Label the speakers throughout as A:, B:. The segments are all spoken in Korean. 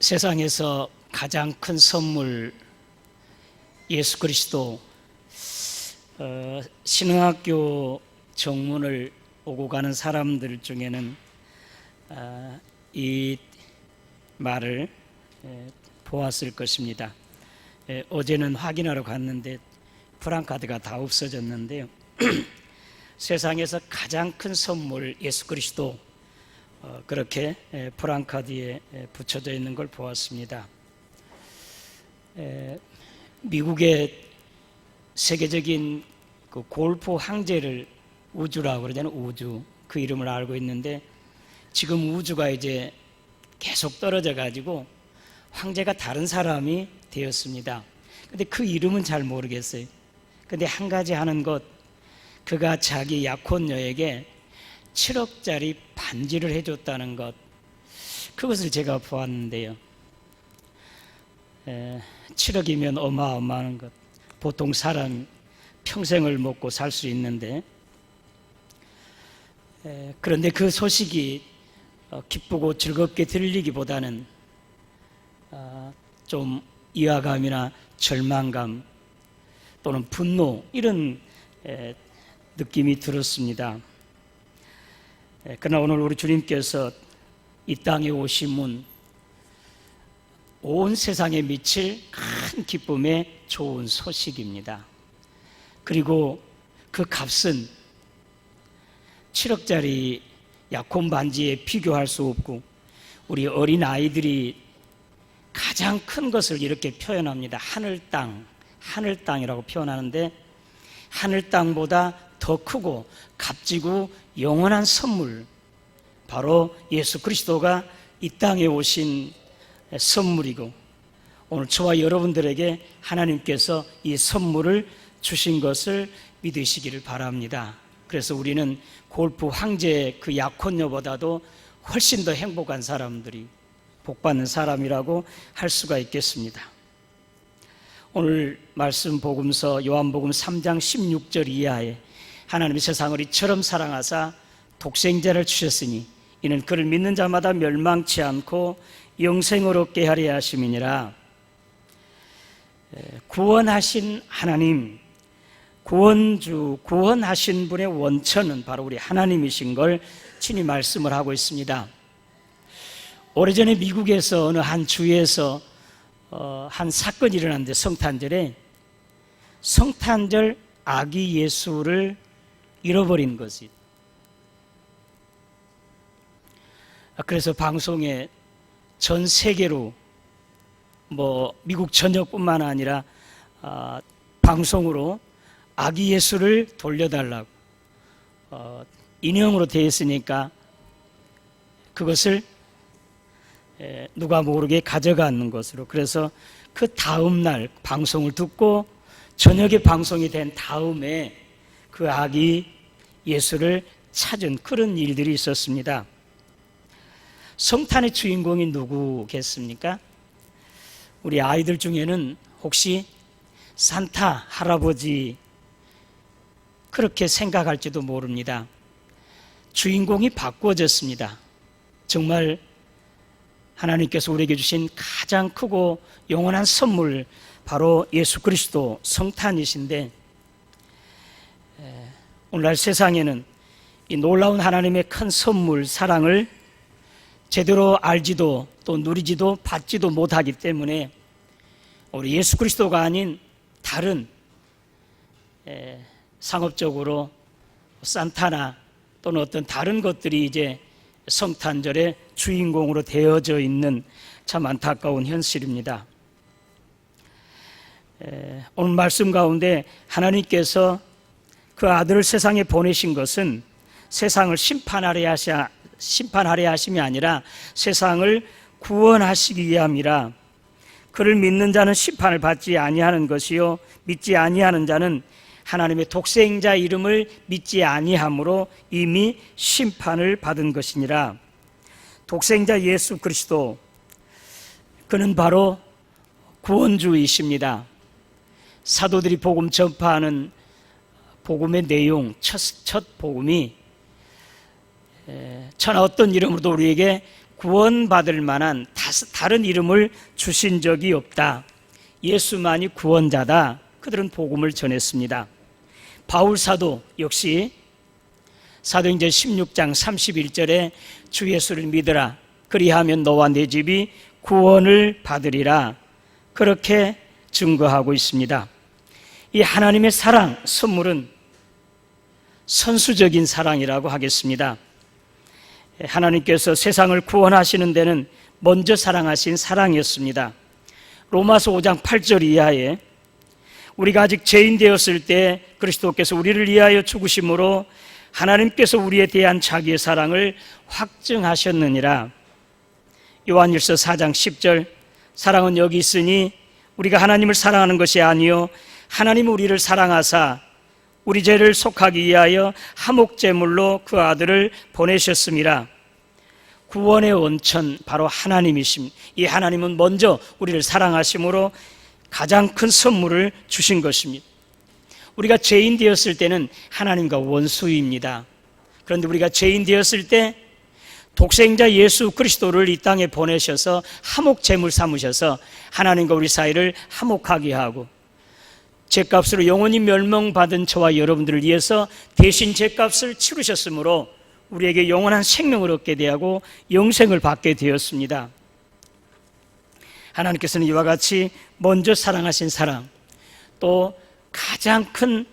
A: 세상에서 가장 큰 선물 예수 그리스도. 신흥학교 정문을 오고 가는 사람들 중에는 이 말을 보았을 것입니다. 어제는 확인하러 갔는데 프랑카드가 다 없어졌는데요. 세상에서 가장 큰 선물 예수 그리스도, 그렇게 프랑카드에 붙여져 있는 걸 보았습니다. 미국의 세계적인 그 골프 황제를 우주라고 그러잖아요. 우주, 그 이름을 알고 있는데 지금 우주가 이제 계속 떨어져 가지고 황제가 다른 사람이 되었습니다. 근데 그 이름은 잘 모르겠어요. 근데 한 가지 하는 것, 그가 자기 약혼녀에게 7억짜리 반지를 해줬다는 것, 그것을 제가 보았는데요. 7억이면 어마어마한 것. 보통 사람 평생을 먹고 살 수 있는데, 그런데 그 소식이 기쁘고 즐겁게 들리기보다는 좀 이화감이나 절망감 또는 분노, 이런 느낌이 들었습니다. 그러나 오늘 우리 주님께서 이 땅에 오심은 온 세상에 미칠 큰 기쁨의 좋은 소식입니다. 그리고 그 값은 7억짜리 약혼 반지에 비교할 수 없고, 우리 어린 아이들이 가장 큰 것을 이렇게 표현합니다. 하늘 땅이라고 표현하는데, 하늘 땅보다 더 크고 값지고 영원한 선물, 바로 예수 그리스도가 이 땅에 오신 선물이고, 오늘 저와 여러분들에게 하나님께서 이 선물을 주신 것을 믿으시기를 바랍니다. 그래서 우리는 골프 황제의 그 약혼녀보다도 훨씬 더 행복한 사람들이, 복받는 사람이라고 할 수가 있겠습니다. 오늘 말씀 복음서 요한복음 3장 16절 이하에 하나님이 세상을 이처럼 사랑하사 독생자를 주셨으니 이는 그를 믿는 자마다 멸망치 않고 영생을 얻게 하려 하심이니라. 구원하신 하나님, 구원주, 구원하신 분의 원천은 바로 우리 하나님이신 걸 친히 말씀을 하고 있습니다. 오래전에 미국에서 어느 한 주에서 한 사건이 일어났는데, 성탄절 아기 예수를 잃어버린 것이. 그래서 방송에 전 세계로, 미국 전역뿐만 아니라 방송으로 아기 예수를 돌려달라고, 인형으로 되어 있으니까 그것을 누가 모르게 가져가는 것으로. 그래서 그 다음 날 방송을 듣고 저녁에 방송이 된 다음에 그 아기 예수를 찾은 그런 일들이 있었습니다. 성탄의 주인공이 누구겠습니까? 우리 아이들 중에는 혹시 산타 할아버지 그렇게 생각할지도 모릅니다. 주인공이 바꿔졌습니다. 정말 하나님께서 우리에게 주신 가장 크고 영원한 선물, 바로 예수 그리스도 성탄이신데, 오늘날 세상에는 이 놀라운 하나님의 큰 선물, 사랑을 제대로 알지도 또 누리지도 받지도 못하기 때문에 우리 예수 그리스도가 아닌 다른 상업적으로 산타나 또는 어떤 다른 것들이 이제 성탄절의 주인공으로 되어져 있는 참 안타까운 현실입니다. 오늘 말씀 가운데 하나님께서 그 아들을 세상에 보내신 것은 세상을 심판하려 하심이 아니라 세상을 구원하시기 위함이라. 그를 믿는 자는 심판을 받지 아니하는 것이요 믿지 아니하는 자는 하나님의 독생자 이름을 믿지 아니함으로 이미 심판을 받은 것이니라. 독생자 예수 그리스도, 그는 바로 구원주이십니다. 사도들이 복음 전파하는 복음의 내용, 첫 복음이 천하 어떤 이름으로도 우리에게 구원받을 만한 다른 이름을 주신 적이 없다. 예수만이 구원자다. 그들은 복음을 전했습니다. 바울 사도 역시 사도행전 16장 31절에 주 예수를 믿으라. 그리하면 너와 내 집이 구원을 받으리라. 그렇게 증거하고 있습니다. 이 하나님의 사랑, 선물은 선수적인 사랑이라고 하겠습니다. 하나님께서 세상을 구원하시는 데는 먼저 사랑하신 사랑이었습니다. 로마서 5장 8절 이하에 우리가 아직 죄인 되었을 때 그리스도께서 우리를 위하여 죽으심으로 하나님께서 우리에 대한 자기의 사랑을 확증하셨느니라. 요한일서 4장 10절 사랑은 여기 있으니 우리가 하나님을 사랑하는 것이 아니요 하나님은 우리를 사랑하사 우리 죄를 속하기 위하여 화목제물로 그 아들을 보내셨음이라. 구원의 원천 바로 하나님이십니다. 이 하나님은 먼저 우리를 사랑하심으로 가장 큰 선물을 주신 것입니다. 우리가 죄인 되었을 때는 하나님과 원수입니다. 그런데 우리가 죄인 되었을 때 독생자 예수 그리스도를 이 땅에 보내셔서 화목제물 삼으셔서 하나님과 우리 사이를 화목하게 하고 죄값으로 영원히 멸망받은 저와 여러분들을 위해서 대신 죄값을 치르셨으므로 우리에게 영원한 생명을 얻게 되고 영생을 받게 되었습니다. 하나님께서는 이와 같이 먼저 사랑하신 사랑, 또 가장 큰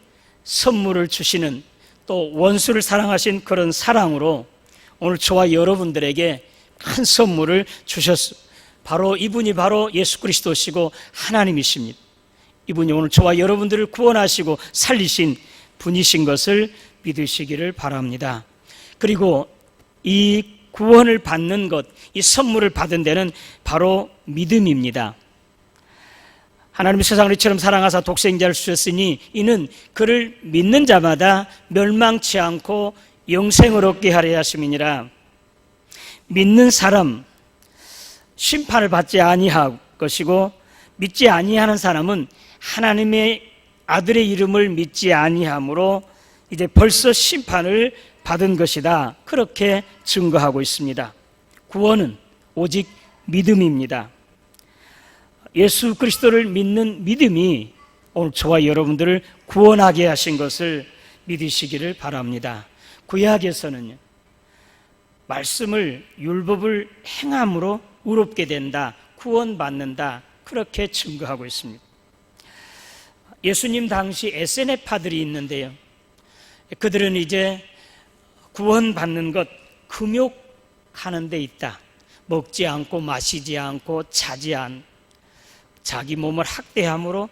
A: 선물을 주시는, 또 원수를 사랑하신 그런 사랑으로 오늘 저와 여러분들에게 큰 선물을 주셨습니다. 바로 이분이 바로 예수 그리스도시고 하나님이십니다. 이분이 오늘 저와 여러분들을 구원하시고 살리신 분이신 것을 믿으시기를 바랍니다. 그리고 이 구원을 받는 것, 이 선물을 받은 데는 바로 믿음입니다. 하나님이 세상을 이처럼 사랑하사 독생자를 주셨으니 이는 그를 믿는 자마다 멸망치 않고 영생을 얻게 하려 하심이니라. 믿는 사람 심판을 받지 아니할 것이고 믿지 아니하는 사람은 하나님의 아들의 이름을 믿지 아니함으로 이제 벌써 심판을 받은 것이다. 그렇게 증거하고 있습니다. 구원은 오직 믿음입니다. 예수 그리스도를 믿는 믿음이 오늘 저와 여러분들을 구원하게 하신 것을 믿으시기를 바랍니다. 구약에서는요, 말씀을 율법을 행함으로 의롭게 된다, 구원받는다, 그렇게 증거하고 있습니다. 예수님 당시 에세네파들이 있는데요, 그들은 이제 구원받는 것, 금욕하는 데 있다. 먹지 않고 마시지 않고 자기 몸을 학대함으로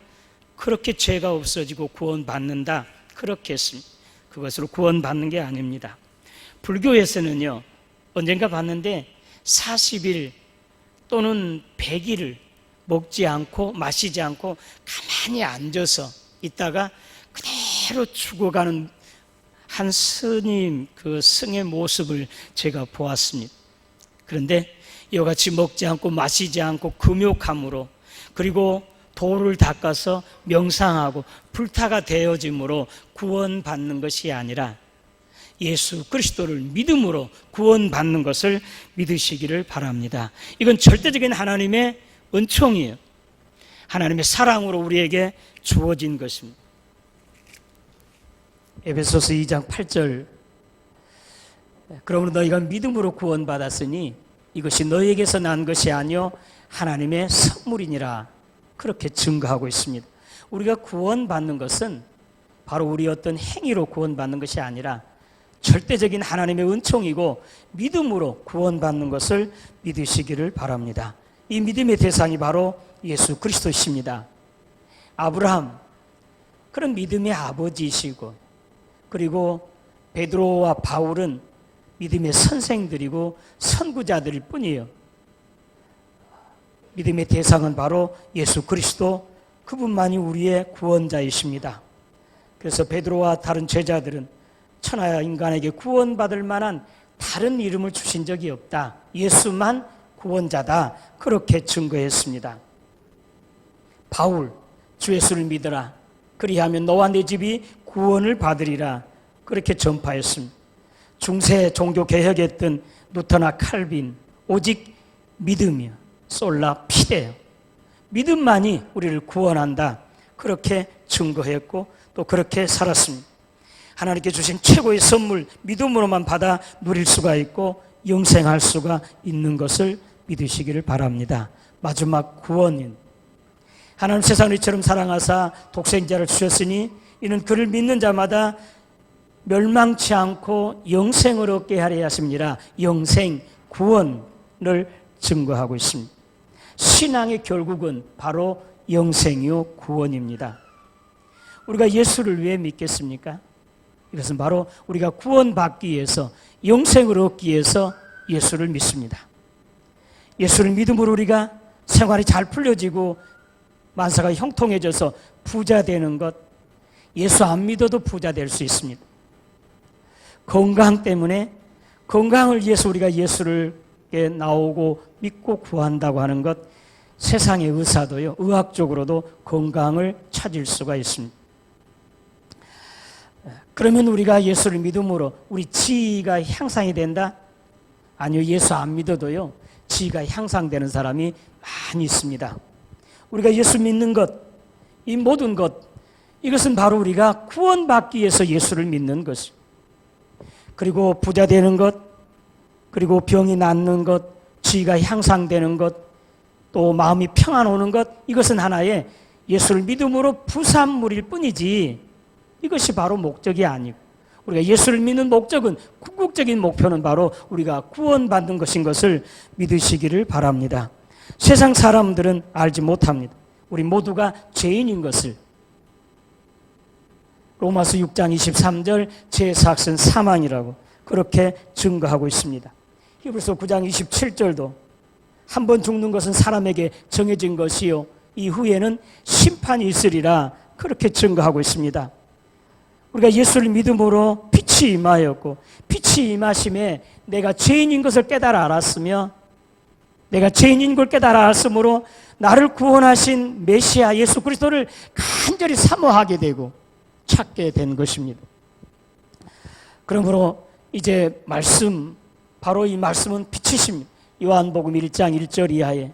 A: 그렇게 죄가 없어지고 구원받는다, 그렇게 했습니다. 그것으로 구원받는 게 아닙니다. 불교에서는요, 언젠가 봤는데 40일 또는 100일을 먹지 않고 마시지 않고 가만히 앉아서 있다가 그대로 죽어가는 한 스님, 그 승의 모습을 제가 보았습니다. 그런데 이와 같이 먹지 않고 마시지 않고 금욕함으로, 그리고 돌을 닦아서 명상하고 불타가 되어짐으로 구원받는 것이 아니라 예수 그리스도를 믿음으로 구원받는 것을 믿으시기를 바랍니다. 이건 절대적인 하나님의 은총이에요. 하나님의 사랑으로 우리에게 주어진 것입니다. 에베소서 2장 8절, 그러므로 너희가 믿음으로 구원받았으니 이것이 너희에게서 난 것이 아니요 하나님의 선물이니라, 그렇게 증거하고 있습니다. 우리가 구원받는 것은 바로 우리 어떤 행위로 구원받는 것이 아니라 절대적인 하나님의 은총이고 믿음으로 구원받는 것을 믿으시기를 바랍니다. 이 믿음의 대상이 바로 예수 그리스도십니다. 아브라함, 그런 믿음의 아버지이시고, 그리고 베드로와 바울은 믿음의 선생들이고 선구자들일 뿐이에요. 믿음의 대상은 바로 예수 그리스도, 그분만이 우리의 구원자이십니다. 그래서 베드로와 다른 제자들은 천하 인간에게 구원받을 만한 다른 이름을 주신 적이 없다, 예수만 구원자다, 그렇게 증거했습니다. 바울, 주 예수를 믿어라, 그리하면 너와 내 집이 구원을 받으리라, 그렇게 전파했습니다. 중세 종교 개혁했던 루터나 칼빈, 오직 믿음이요. 솔라 피데요. 믿음만이 우리를 구원한다. 그렇게 증거했고 또 그렇게 살았습니다. 하나님께 주신 최고의 선물 믿음으로만 받아 누릴 수가 있고 영생할 수가 있는 것을 믿으시기를 바랍니다. 마지막 구원인 하나님 세상을 이처럼 사랑하사 독생자를 주셨으니 이는 그를 믿는 자마다 멸망치 않고 영생을 얻게 하려 하십니다. 영생, 구원을 증거하고 있습니다. 신앙의 결국은 바로 영생이요 구원입니다. 우리가 예수를 왜 믿겠습니까? 이것은 바로 우리가 구원받기 위해서 영생을 얻기 위해서 예수를 믿습니다. 예수를 믿음으로 우리가 생활이 잘 풀려지고 만사가 형통해져서 부자 되는 것, 예수 안 믿어도 부자 될 수 있습니다. 건강 때문에 건강을 위해서 우리가 예수를 나오고 믿고 구한다고 하는 것, 세상의 의사도요, 의학적으로도 건강을 찾을 수가 있습니다. 그러면 우리가 예수를 믿음으로 우리 지위가 향상이 된다? 아니요, 예수 안 믿어도요, 지위가 향상되는 사람이 많이 있습니다. 우리가 예수 믿는 것, 이 모든 것, 이것은 바로 우리가 구원받기 위해서 예수를 믿는 것입니다. 그리고 부자 되는 것, 그리고 병이 낫는 것, 지위가 향상되는 것, 또 마음이 평안 오는 것, 이것은 하나의 예수를 믿음으로 부산물일 뿐이지 이것이 바로 목적이 아니고, 우리가 예수를 믿는 목적은, 궁극적인 목표는 바로 우리가 구원받는 것인 것을 믿으시기를 바랍니다. 세상 사람들은 알지 못합니다. 우리 모두가 죄인인 것을. 로마서 6장 23절 제 사악은 사망이라고 그렇게 증거하고 있습니다. 히브리서 9장 27절도 한 번 죽는 것은 사람에게 정해진 것이요 이후에는 심판이 있으리라 그렇게 증거하고 있습니다. 우리가 예수를 믿음으로 빛이 임하였고, 빛이 임하심에 내가 죄인인 것을 깨달아 알았으며, 내가 죄인인 걸 깨달아 알았으므로 나를 구원하신 메시아 예수 그리스도를 간절히 사모하게 되고 찾게 된 것입니다. 그러므로 이제 말씀, 바로 이 말씀은 빛이십니다. 요한복음 1장 1절 이하에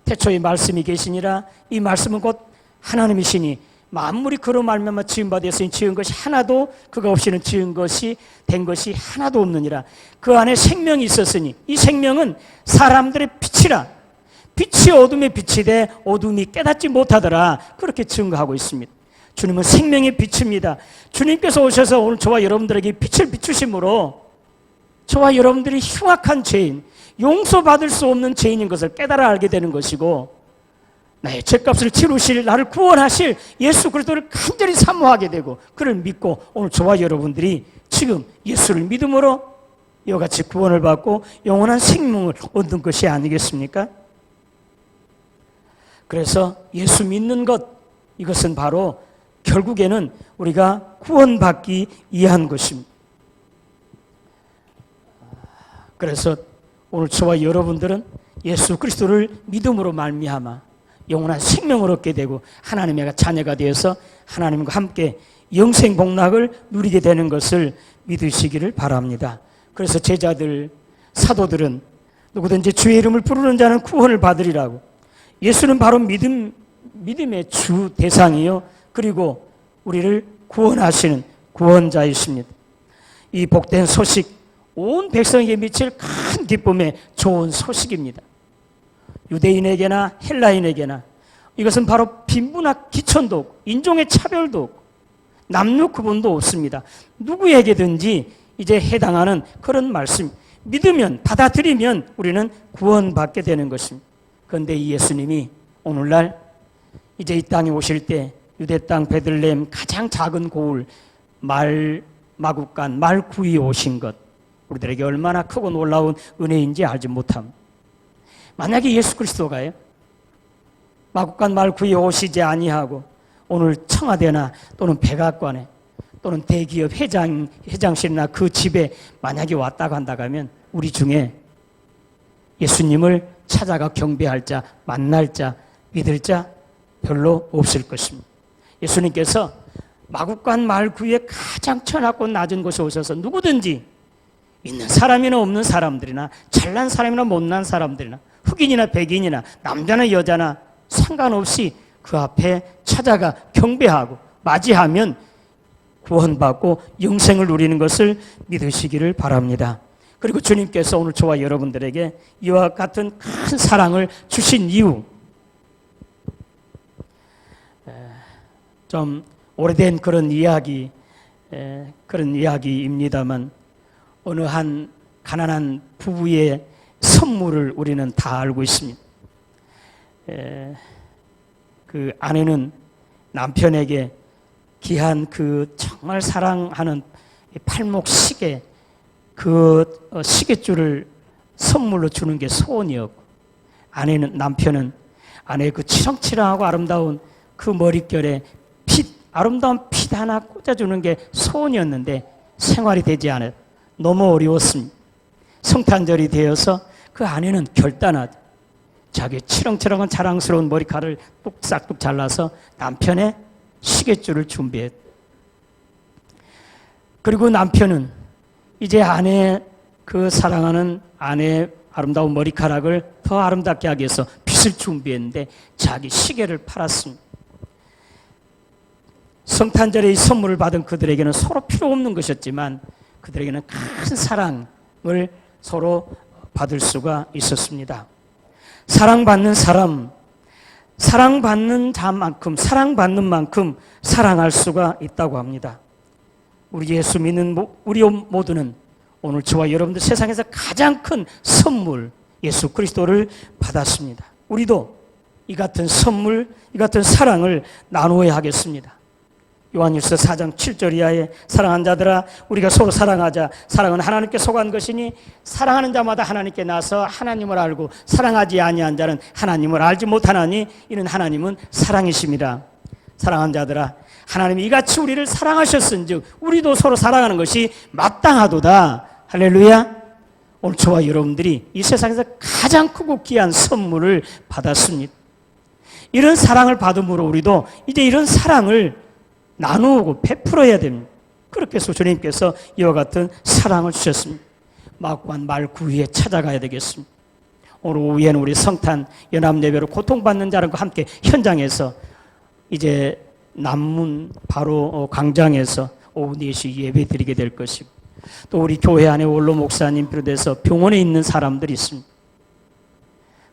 A: 태초에 말씀이 계시니라, 이 말씀은 곧 하나님이시니 만물이 그로 말미암아 지은 바 되었으니 지은 것이 하나도 그가 없이는 지은 것이 된 것이 하나도 없느니라. 그 안에 생명이 있었으니 이 생명은 사람들의 빛이라. 빛이 어둠에 빛이 돼 어둠이 깨닫지 못하더라. 그렇게 증거하고 있습니다. 주님은 생명의 빛입니다. 주님께서 오셔서 오늘 저와 여러분들에게 빛을 비추심으로 저와 여러분들이 흉악한 죄인, 용서받을 수 없는 죄인인 것을 깨달아 알게 되는 것이고, 나의 죄값을 치루실, 나를 구원하실 예수 그리스도를 간절히 사모하게 되고 그를 믿고 오늘 저와 여러분들이 지금 예수를 믿음으로 이와 같이 구원을 받고 영원한 생명을 얻는 것이 아니겠습니까? 그래서 예수 믿는 것, 이것은 바로 결국에는 우리가 구원받기 위한 것입니다. 그래서 오늘 저와 여러분들은 예수 그리스도를 믿음으로 말미암아 영원한 생명을 얻게 되고 하나님의 자녀가 되어서 하나님과 함께 영생 복락을 누리게 되는 것을 믿으시기를 바랍니다. 그래서 제자들, 사도들은 누구든지 주의 이름을 부르는 자는 구원을 받으리라고, 예수는 바로 믿음의 주 대상이요 그리고 우리를 구원하시는 구원자이십니다. 이 복된 소식, 온 백성에게 미칠 큰 기쁨의 좋은 소식입니다. 유대인에게나 헬라인에게나 이것은 바로 빈부나 기천도 없고 인종의 차별도 없고 남녀 구분도 없습니다. 누구에게든지 이제 해당하는 그런 말씀, 믿으면, 받아들이면 우리는 구원받게 되는 것입니다. 그런데 이 예수님이 오늘날 이제 이 땅에 오실 때 유대 땅 베들레헴 가장 작은 고을 마구간 말구이 오신 것, 우리들에게 얼마나 크고 놀라운 은혜인지 알지 못합니다. 만약에 예수 그리스도가요 마구간 말구이 오시지 아니하고 오늘 청와대나 또는 백악관에 또는 대기업 회장실이나 그 집에 만약에 왔다고 한다고 하면 우리 중에 예수님을 찾아가 경배할 자, 만날 자, 믿을 자 별로 없을 것입니다. 예수님께서 마구간 말구이에 가장 천하고 낮은 곳에 오셔서 누구든지 있는 사람이나 없는 사람들이나 잘난 사람이나 못난 사람들이나 흑인이나 백인이나 남자나 여자나 상관없이 그 앞에 찾아가 경배하고 맞이하면 구원받고 영생을 누리는 것을 믿으시기를 바랍니다. 그리고 주님께서 오늘 저와 여러분들에게 이와 같은 큰 사랑을 주신 이유, 좀 오래된 그런 이야기입니다만 어느 한 가난한 부부의 선물을 우리는 다 알고 있습니다. 그 아내는 남편에게 귀한 그 정말 사랑하는 팔목 시계, 그 시계줄을 선물로 주는 게 소원이었고, 남편은 아내의 그 치렁치렁하고 아름다운 그 머릿결에 아름다운 핏 하나 꽂아주는 게 소원이었는데 생활이 되지 않아요. 너무 어려웠습니다. 성탄절이 되어서 그 아내는 결단하죠. 자기 치렁치렁한 자랑스러운 머리카락을 뚝싹뚝 잘라서 남편의 시계줄을 준비했고, 그리고 남편은 이제 그 사랑하는 아내의 아름다운 머리카락을 더 아름답게 하기 위해서 핏을 준비했는데 자기 시계를 팔았습니다. 성탄절에 이 선물을 받은 그들에게는 서로 필요 없는 것이었지만 그들에게는 큰 사랑을 서로 받을 수가 있었습니다. 사랑받는 사람, 사랑받는 만큼 사랑할 수가 있다고 합니다. 우리 예수 믿는 우리 모두는 오늘 저와 여러분들 세상에서 가장 큰 선물 예수 그리스도를 받았습니다. 우리도 이 같은 선물, 이 같은 사랑을 나누어야 하겠습니다. 요한일서 4장 7절 이하에 사랑하는 자들아 우리가 서로 사랑하자. 사랑은 하나님께 속한 것이니 사랑하는 자마다 하나님께 나서 하나님을 알고 사랑하지 아니한 자는 하나님을 알지 못하나니 이는 하나님은 사랑이심이라. 사랑하는 자들아 하나님이 이같이 우리를 사랑하셨은즉 우리도 서로 사랑하는 것이 마땅하도다. 할렐루야. 오늘 저와 여러분들이 이 세상에서 가장 크고 귀한 선물을 받았습니다. 이런 사랑을 받음으로 우리도 이제 이런 사랑을 나누고 베풀어야 됩니다. 그렇게 해서 주님께서 이와 같은 사랑을 주셨습니다. 마구한 말 구위에 찾아가야 되겠습니다. 오늘 오후에는 우리 성탄 연합예배로 고통받는 자들과 함께 현장에서 이제 남문 바로 광장에서 오후 4시 예배 드리게 될 것이고, 또 우리 교회 안에 원로 목사님 비롯해서 병원에 있는 사람들이 있습니다.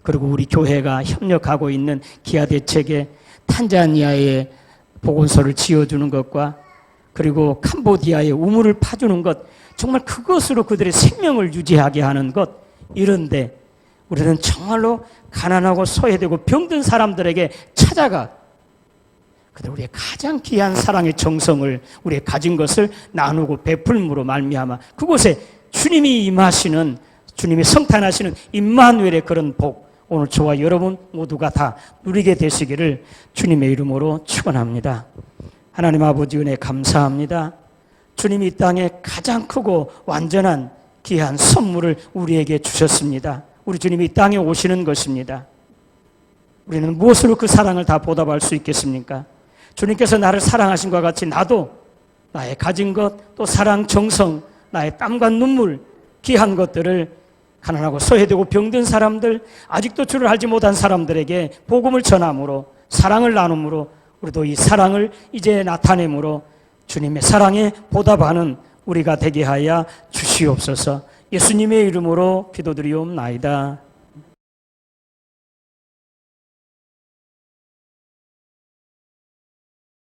A: 그리고 우리 교회가 협력하고 있는 기아 대책에 탄자니아에 보건소를 지어주는 것과 그리고 캄보디아에 우물을 파주는 것, 정말 그것으로 그들의 생명을 유지하게 하는 것, 이런데 우리는 정말로 가난하고 소외되고 병든 사람들에게 찾아가 그들 우리의 가장 귀한 사랑의 정성을 우리의 가진 것을 나누고 베풀므로 말미암아 그곳에 주님이 임하시는, 주님이 성탄하시는 임마누엘의 그런 복, 오늘 저와 여러분 모두가 다 누리게 되시기를 주님의 이름으로 축원합니다. 하나님 아버지 은혜 감사합니다. 주님이 이 땅에 가장 크고 완전한 귀한 선물을 우리에게 주셨습니다. 우리 주님이 이 땅에 오시는 것입니다. 우리는 무엇으로 그 사랑을 다 보답할 수 있겠습니까? 주님께서 나를 사랑하신 것과 같이 나도 나의 가진 것, 또 사랑, 정성, 나의 땀과 눈물, 귀한 것들을 가난하고 소외되고 병든 사람들, 아직도 주를 알지 못한 사람들에게 복음을 전함으로, 사랑을 나눔으로, 우리도 이 사랑을 이제 나타내므로 주님의 사랑에 보답하는 우리가 되게 하여 주시옵소서. 예수님의 이름으로 기도드리옵나이다.